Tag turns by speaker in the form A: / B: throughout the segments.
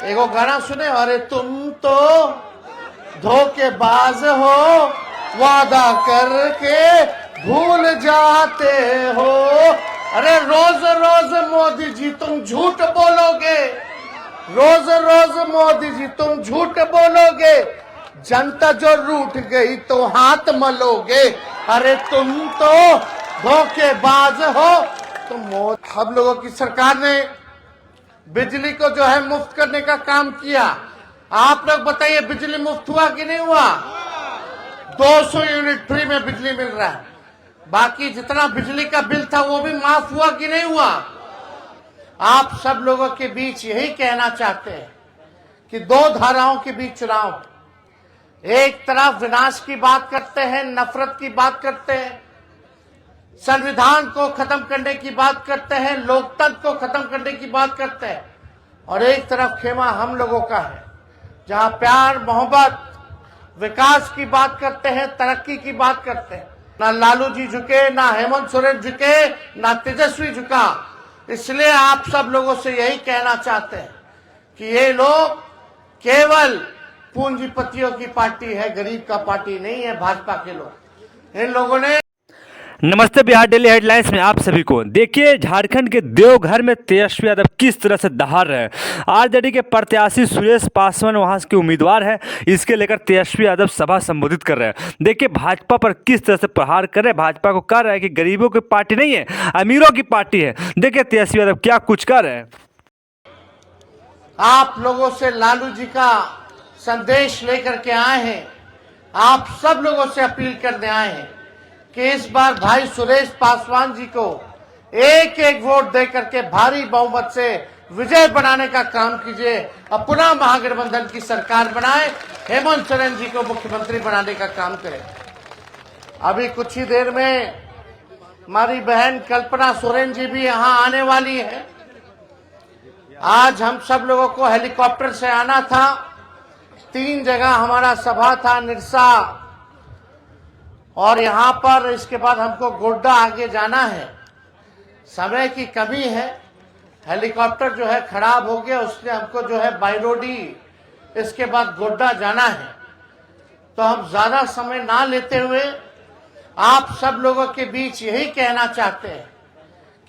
A: एगो गाना सुने, अरे तुम तो धोखेबाज हो, वादा करके भूल जाते हो। अरे रोज रोज मोदी जी तुम झूठ बोलोगे, रोज रोज मोदी जी तुम झूठ बोलोगे, जनता जो रूठ गई तो हाथ मलोगे। अरे तुम तो धोखेबाज हो। तो हम लोगों की सरकार ने बिजली को जो है मुफ्त करने का काम किया। आप लोग बताइए बिजली मुफ्त हुआ कि नहीं हुआ? 200 यूनिट फ्री में बिजली मिल रहा है। बाकी जितना बिजली का बिल था वो भी माफ हुआ कि नहीं हुआ? आप सब लोगों के बीच यही कहना चाहते हैं कि दो धाराओं के बीच चुनाव, एक तरफ विनाश की बात करते हैं, नफरत की बात करते हैं, संविधान को खत्म करने की बात करते हैं, लोकतंत्र को खत्म करने की बात करते हैं, और एक तरफ खेमा हम लोगों का है जहां प्यार मोहब्बत विकास की बात करते हैं, तरक्की की बात करते हैं। ना लालू जी झुके, ना हेमंत सोरेन झुके, ना तेजस्वी झुका। इसलिए आप सब लोगों से यही कहना चाहते हैं कि ये लोग केवल पूंजीपतियों की पार्टी है, गरीब का पार्टी नहीं है भाजपा के लोग। इन लोगों ने
B: नमस्ते बिहार डेली हेडलाइंस में आप सभी को। देखिए झारखंड के देवघर में तेजस्वी यादव किस तरह से दहाड़ रहे हैं। आरजेडी के प्रत्याशी सुरेश पासवान वहां के उम्मीदवार हैं, इसके लेकर तेजस्वी यादव सभा संबोधित कर रहे हैं। देखिए भाजपा पर किस तरह से प्रहार कर रहे हैं, भाजपा को कह रहा है कि गरीबों की पार्टी नहीं है, अमीरों की पार्टी है। देखिए तेजस्वी यादव क्या कुछ कर रहे हैं।
A: आप लोगों से लालू जी का संदेश लेकर के आए हैं, आप सब लोगों से अपील करने आए हैं कि इस बार भाई सुरेश पासवान जी को एक एक वोट दे करके भारी बहुमत से विजय बनाने का काम कीजिए और पुनः महागठबंधन की सरकार बनाए, हेमंत सोरेन जी को मुख्यमंत्री बनाने का काम करें। अभी कुछ ही देर में हमारी बहन कल्पना सोरेन जी भी यहाँ आने वाली है। आज हम सब लोगों को हेलीकॉप्टर से आना था, 3 जगह हमारा सभा था, निरसा और यहाँ पर, इसके बाद हमको गोड्डा आगे जाना है। समय की कमी है, हेलीकॉप्टर जो है खराब हो गया, उसने हमको जो है बायरोडी इसके बाद गोड्डा जाना है। तो हम ज्यादा समय ना लेते हुए आप सब लोगों के बीच यही कहना चाहते हैं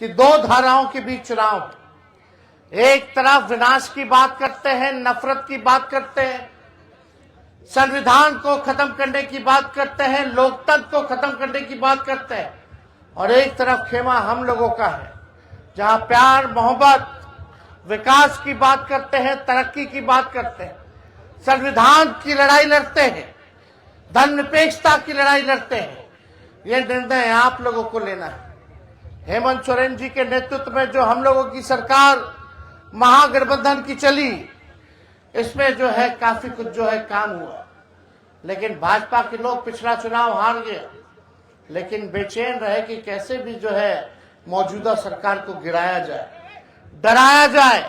A: कि दो धाराओं के बीच चुनाव, एक तरफ विनाश की बात करते हैं, नफरत की बात करते हैं, संविधान को खत्म करने की बात करते हैं, लोकतंत्र को खत्म करने की बात करते हैं, और एक तरफ खेमा हम लोगों का है जहां प्यार मोहब्बत विकास की बात करते हैं, तरक्की की बात करते हैं, संविधान की लड़ाई लड़ते हैं, धर्मनिरपेक्षता की लड़ाई लड़ते हैं। ये निर्णय आप लोगों को लेना है। हेमंत सोरेन जी के नेतृत्व में जो हम लोगों की सरकार महागठबंधन की चली, इसमें जो है काफी कुछ जो है काम हुआ, लेकिन भाजपा के लोग पिछला चुनाव हार गए, लेकिन बेचैन रहे कि कैसे भी जो है मौजूदा सरकार को गिराया जाए, डराया जाए,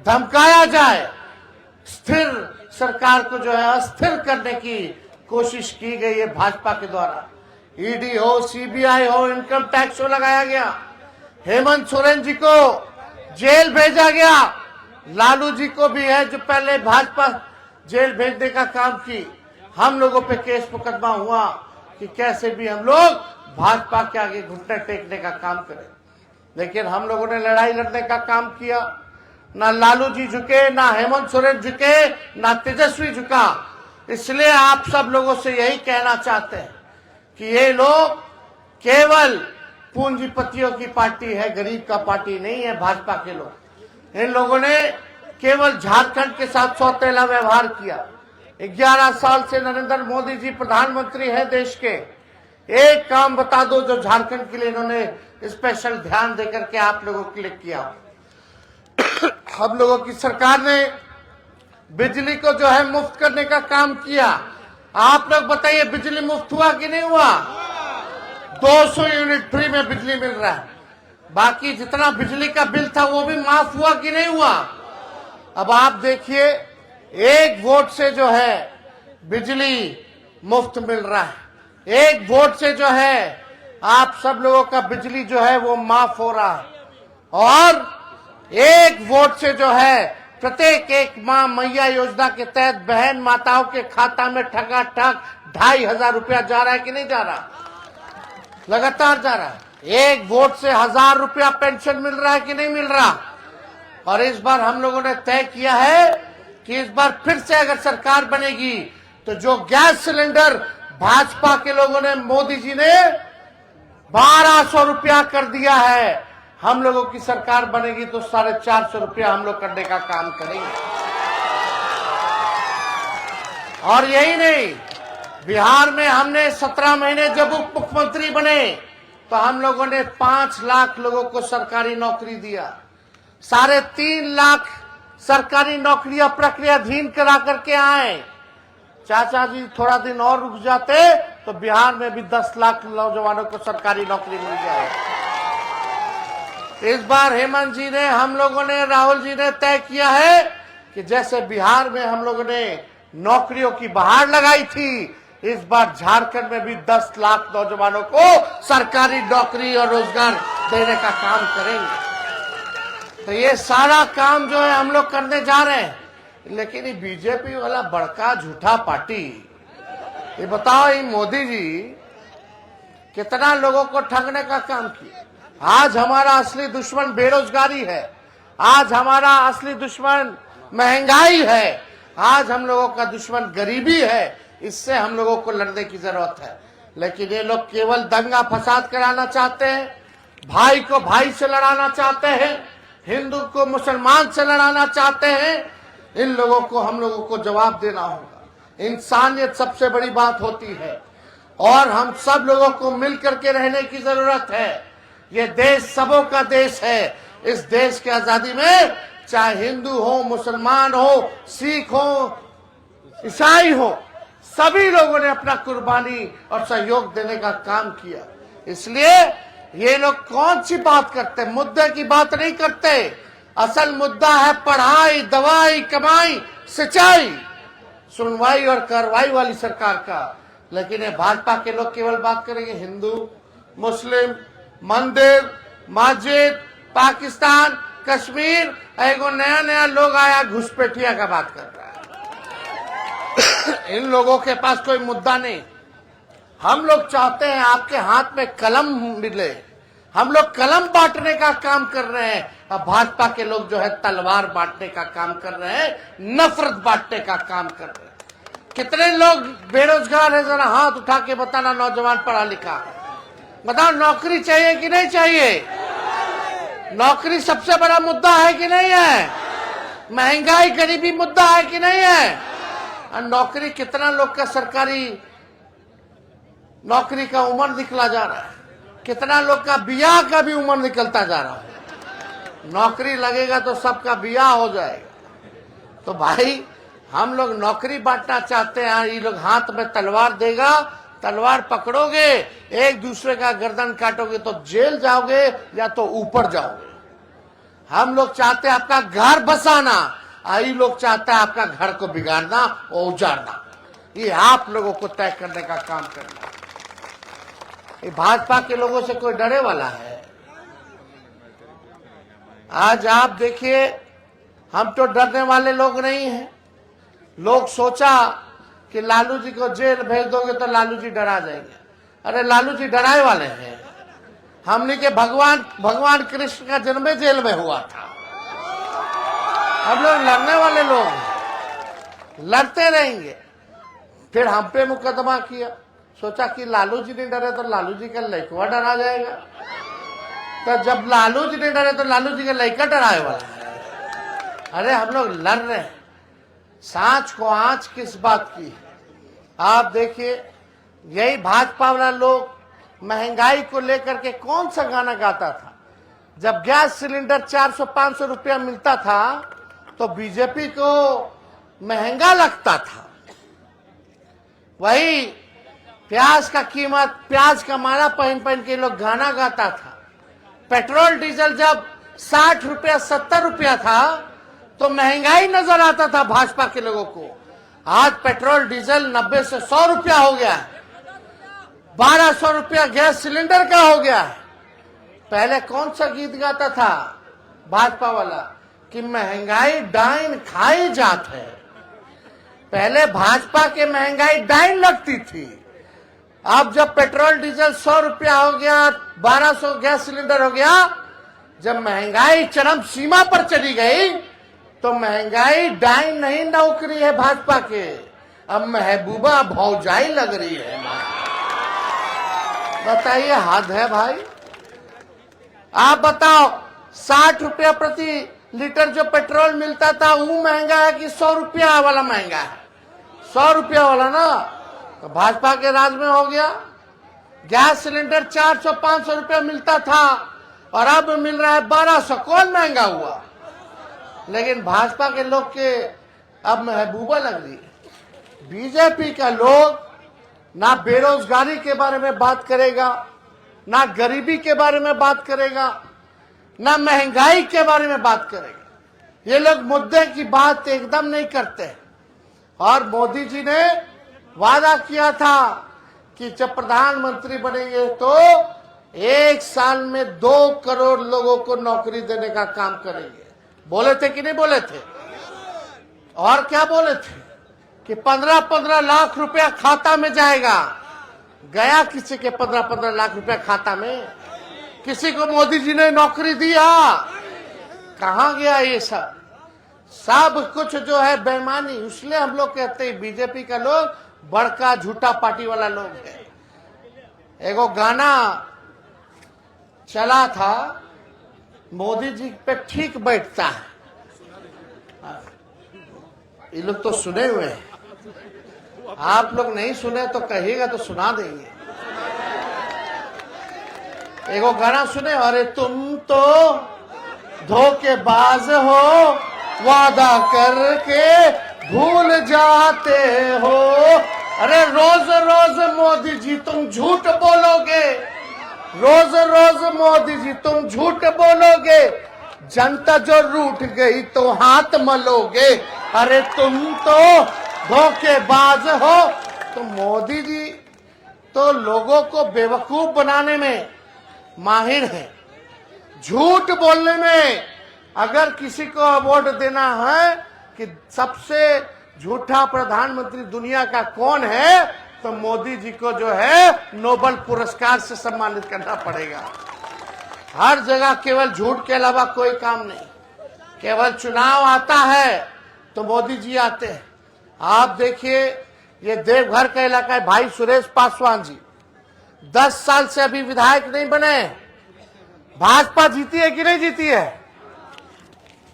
A: धमकाया जाए, स्थिर सरकार को जो है अस्थिर करने की कोशिश की गई है भाजपा के द्वारा। ईडी हो, सीबीआई हो, इनकम टैक्स हो लगाया गया, हेमंत सोरेन जी को जेल भेजा गया, लालू जी को भी है जो पहले भाजपा जेल भेजने का काम की। हम लोगों पे केस मुकदमा हुआ कि कैसे भी हम लोग भाजपा के आगे घुटने टेकने का काम करें, लेकिन हम लोगों ने लड़ाई लड़ने का काम किया। ना लालू जी झुके, ना हेमंत सोरेन झुके, ना तेजस्वी झुका। इसलिए आप सब लोगों से यही कहना चाहते हैं कि ये लोग केवल पूंजीपतियों की पार्टी है, गरीब का पार्टी नहीं है भाजपा के लोग। इन लोगों ने केवल झारखंड के साथ सौतेला व्यवहार किया। 11 साल से नरेंद्र मोदी जी प्रधानमंत्री हैं देश के, एक काम बता दो जो झारखंड के लिए इन्होंने स्पेशल ध्यान देकर के आप लोगों के लिए किया। हम लोगों की सरकार ने बिजली को जो है मुफ्त करने का काम किया। आप लोग बताइए बिजली मुफ्त हुआ कि नहीं हुआ? 200 यूनिट फ्री में बिजली मिल रहा है। बाकी जितना बिजली का बिल था वो भी माफ हुआ कि नहीं हुआ? अब आप देखिए, एक वोट से जो है बिजली मुफ्त मिल रहा है, एक वोट से जो है आप सब लोगों का बिजली जो है वो माफ हो रहा है, और एक वोट से जो है प्रत्येक एक माँ मैया योजना के तहत बहन माताओं के खाता में ठगाठग 2,500 रुपया जा रहा है कि नहीं जा रहा? लगातार जा रहा है। एक वोट से 1,000 रुपया पेंशन मिल रहा है कि नहीं मिल रहा? और इस बार हम लोगों ने तय किया है कि इस बार फिर से अगर सरकार बनेगी तो जो गैस सिलेंडर भाजपा के लोगों ने, मोदी जी ने 1,200 रुपया कर दिया है, हम लोगों की सरकार बनेगी तो 450 रुपया हम लोग करने का काम करेंगे। और यही नहीं, बिहार में हमने 17 महीने जब उप मुख्यमंत्री बने तो हम लोगों ने 5 लाख लोगों को सरकारी नौकरी दिया। 3.5 लाख सरकारी नौकरियां प्रक्रियाधीन करा करके आए। चाचा जी थोड़ा दिन और रुक जाते तो बिहार में भी 10 लाख नौजवानों को सरकारी नौकरी मिल जाए। इस बार हेमंत जी ने, हम लोगों ने, राहुल जी ने तय किया है कि जैसे बिहार में हम लोगों ने नौकरियों की बहार लगाई थी, इस बार झारखंड में भी 10 लाख नौजवानों को सरकारी नौकरी और रोजगार देने का काम करेंगे। तो ये सारा काम जो है हम लोग करने जा रहे हैं। लेकिन ये बीजेपी वाला बड़का झूठा पार्टी, ये बताओ, ये मोदी जी कितना लोगों को ठगने का काम किया। आज हमारा असली दुश्मन बेरोजगारी है, आज हमारा असली दुश्मन महंगाई है, आज हम लोगों का दुश्मन गरीबी है। इससे हम लोगों को लड़ने की जरूरत है। लेकिन ये लोग केवल दंगा फसाद कराना चाहते हैं, भाई को भाई से लड़ाना चाहते हैं, हिंदू को मुसलमान से लड़ाना चाहते हैं। इन लोगों को हम लोगों को जवाब देना होगा। इंसानियत सबसे बड़ी बात होती है और हम सब लोगों को मिल करके रहने की जरूरत है। ये देश सबों का देश है। इस देश की आजादी में चाहे हिंदू हो, मुसलमान हो, सिख हो, ईसाई हो, सभी लोगों ने अपना कुर्बानी और सहयोग देने का काम किया। इसलिए ये लोग कौन सी बात करते, मुद्दे की बात नहीं करते। असल मुद्दा है पढ़ाई, दवाई, कमाई, सिंचाई, सुनवाई और कार्रवाई वाली सरकार का। लेकिन ये भाजपा के लोग केवल बात करेंगे हिंदू, मुस्लिम, मंदिर, मस्जिद, पाकिस्तान, कश्मीर। एगो नया नया लोग आया घुसपैठिया का बात कर रहा है। इन लोगों के पास कोई मुद्दा नहीं। हम लोग चाहते हैं आपके हाथ में कलम मिले। हम लोग कलम बांटने का काम कर रहे हैं। अब भाजपा के लोग जो है तलवार बांटने का काम कर रहे हैं, नफरत बांटने का काम कर रहे हैं। कितने लोग बेरोजगार है, जरा हाथ उठा के बताना। नौजवान पढ़ा लिखा, बताओ नौकरी चाहिए कि नहीं चाहिए? नौकरी सबसे बड़ा मुद्दा है कि नहीं है? महंगाई, गरीबी मुद्दा है कि नहीं है? और नौकरी, कितना लोग का सरकारी नौकरी का उम्र निकला जा रहा है, कितना लोग का बियाह का भी उम्र निकलता जा रहा है। नौकरी लगेगा तो सबका बियाह हो जाएगा। तो भाई हम लोग नौकरी बांटना चाहते हैं। ये लोग हाथ में तलवार देगा, तलवार पकड़ोगे, एक दूसरे का गर्दन काटोगे तो जेल जाओगे या तो ऊपर जाओगे। हम लोग चाहते हैं आपका घर बसाना, आई लोग चाहते हैं आपका घर को बिगाड़ना और उजाड़ना। ये आप लोगों को तय करने का काम करना। ये भाजपा के लोगों से कोई डरे वाला है? आज आप देखिए, हम तो डरने वाले लोग नहीं हैं। लोग सोचा कि लालू जी को जेल भेज दोगे तो लालू जी डरा जाएंगे। अरे लालू जी डराए वाले हैं। हमने के भगवान कृष्ण का जन्म जेल में हुआ था। हम लोग लड़ने वाले लोग हैं, लड़ते रहेंगे। फिर हम पे मुकदमा किया, सोचा कि लालू जी नहीं डरे तो लालू जी का लड़का डरा जाएगा। तो जब लालू जी नहीं डरे तो लालू जी का लड़का डराए वाला है। अरे हम लोग लड़ रहे हैं। सांच को आंच किस बात की है? आप देखिए, यही भाजपा वाला लोग महंगाई को लेकर के कौन सा गाना गाता था। जब गैस सिलेंडर 400-500 रुपया मिलता था तो बीजेपी को महंगा लगता था। वही प्याज का कीमत, प्याज का माला पहन के लोग गाना गाता था। पेट्रोल डीजल जब 60 रुपया 70 रुपया था तो महंगाई नजर आता था भाजपा के लोगों को। आज पेट्रोल डीजल 90 से 100 रुपया हो गया है। 1200 रुपया गैस सिलेंडर का हो गया है। पहले कौन सा गीत गाता था भाजपा वाला कि महंगाई डाइन खाई जात है। पहले भाजपा के महंगाई डाइन लगती थी, अब जब पेट्रोल डीजल 100 रुपया हो गया, 1200 गैस सिलेंडर हो गया, जब महंगाई चरम सीमा पर चली गई तो महंगाई डाइन नहीं नौकरी है भाजपा के, अब महबूबा भौजाई लग रही है। बताइए, हद है भाई। आप बताओ, 60 रुपया प्रति लीटर जो पेट्रोल मिलता था वो महंगा है कि 100 रुपया वाला महंगा है? 100 रुपया वाला ना, तो भाजपा के राज में हो गया। गैस सिलेंडर 400-500 रुपया मिलता था और अब मिल रहा है 1200, कौन महंगा हुआ? लेकिन भाजपा के लोग के अब महबूबा लग रही है। बीजेपी का लोग ना बेरोजगारी के बारे में बात करेगा, ना गरीबी के बारे में बात करेगा, ना महंगाई के बारे में बात करेगा। ये लोग मुद्दे की बात एकदम नहीं करते। और मोदी जी ने वादा किया था कि जब प्रधानमंत्री बनेंगे तो 1 साल में 2 करोड़ लोगों को नौकरी देने का काम करेंगे। बोले थे कि नहीं बोले थे? और क्या बोले थे कि 15-15 लाख रुपया खाता में जाएगा। गया किसी के 15-15 लाख रुपया खाता में? किसी को मोदी जी ने नौकरी दिया? कहां गया ये सब? सब कुछ जो है बेईमानी। इसलिए हम लोग कहते हैं बीजेपी का लोग बड़का झूठा पार्टी वाला लोग है। एगो गाना चला था, मोदी जी पे ठीक बैठता है। ये लोग तो सुने हुए हैं, आप लोग नहीं सुने तो कहिएगा तो सुना देंगे। एगो गाना सुने, अरे तुम तो धोखेबाज हो, वादा करके भूल जाते हो। अरे रोज रोज मोदी जी तुम झूठ बोलोगे, रोज रोज मोदी जी तुम झूठ बोलोगे, जनता जो रूठ गई तो हाथ मलोगे। अरे तुम तो धोखेबाज हो। तो मोदी जी तो लोगों को बेवकूफ बनाने में माहिर है, झूठ बोलने में। अगर किसी को अवार्ड देना है कि सबसे झूठा प्रधानमंत्री दुनिया का कौन है, तो मोदी जी को जो है नोबेल पुरस्कार से सम्मानित करना पड़ेगा। हर जगह केवल झूठ के अलावा कोई काम नहीं। केवल चुनाव आता है तो मोदी जी आते हैं। आप देखिए, ये देवघर का इलाका है, भाई सुरेश पासवान जी 10 साल से अभी विधायक नहीं बने। भाजपा जीती है कि नहीं जीती है?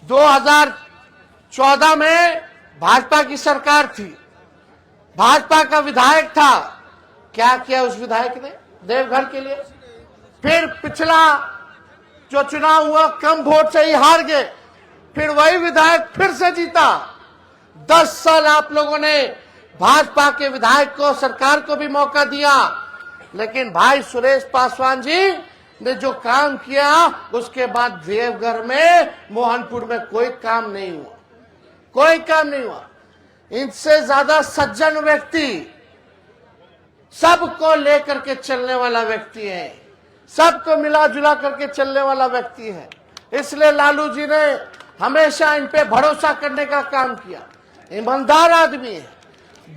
A: 2014 में भाजपा की सरकार थी, भाजपा का विधायक था। क्या किया उस विधायक ने देवघर के लिए? फिर पिछला जो चुनाव हुआ कम वोट से ही हार गए, फिर वही विधायक फिर से जीता। 10 साल आप लोगों ने भाजपा के विधायक को, सरकार को भी मौका दिया, लेकिन भाई सुरेश पासवान जी ने जो काम किया उसके बाद देवघर में, मोहनपुर में कोई काम नहीं हुआ, कोई काम नहीं हुआ। इनसे ज्यादा सज्जन व्यक्ति, सबको लेकर के चलने वाला व्यक्ति है, सबको मिला जुला करके चलने वाला व्यक्ति है। इसलिए लालू जी ने हमेशा इन पे भरोसा करने का काम किया। ईमानदार आदमी है,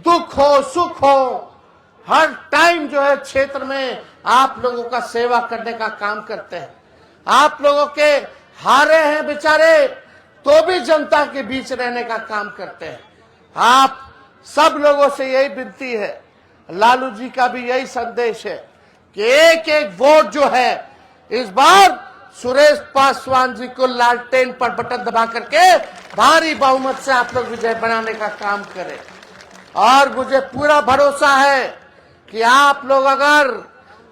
A: दुख हो सुख हो हर टाइम जो है क्षेत्र में आप लोगों का सेवा करने का काम करते हैं। आप लोगों के हारे हैं बेचारे तो भी जनता के बीच रहने का काम करते हैं। आप सब लोगों से यही विनती है, लालू जी का भी यही संदेश है कि एक एक वोट जो है इस बार सुरेश पासवान जी को लालटेन पर बटन दबा करके भारी बहुमत से आप लोग विजय बनाने का काम करें। और मुझे पूरा भरोसा है कि आप लोग अगर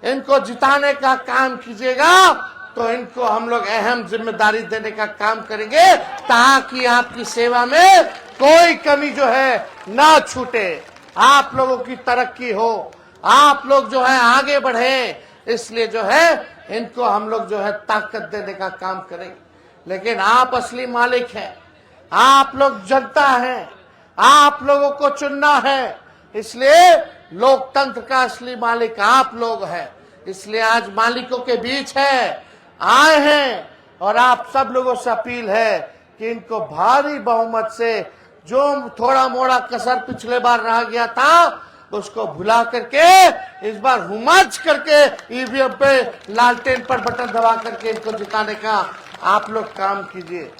A: इनको जिताने का काम कीजिएगा तो इनको हम लोग अहम जिम्मेदारी देने का काम करेंगे, ताकि आपकी सेवा में कोई कमी जो है ना छूटे, आप लोगों की तरक्की हो, आप लोग जो है आगे बढ़े। इसलिए जो है इनको हम लोग जो है ताकत देने का काम करेंगे। लेकिन आप असली मालिक हैं, आप लोग जनता हैं, आप लोगों को चुनना है। इसलिए लोकतंत्र का असली मालिक आप लोग हैं। इसलिए आज मालिकों के बीच है, आए हैं, और आप सब लोगों से अपील है कि इनको भारी बहुमत से जो थोड़ा मोड़ा कसर पिछले बार रह गया था उसको भुला करके इस बार हुमाच करके ईवीएम पे लालटेन पर बटन दबा करके इनको जिताने का आप लोग काम कीजिए।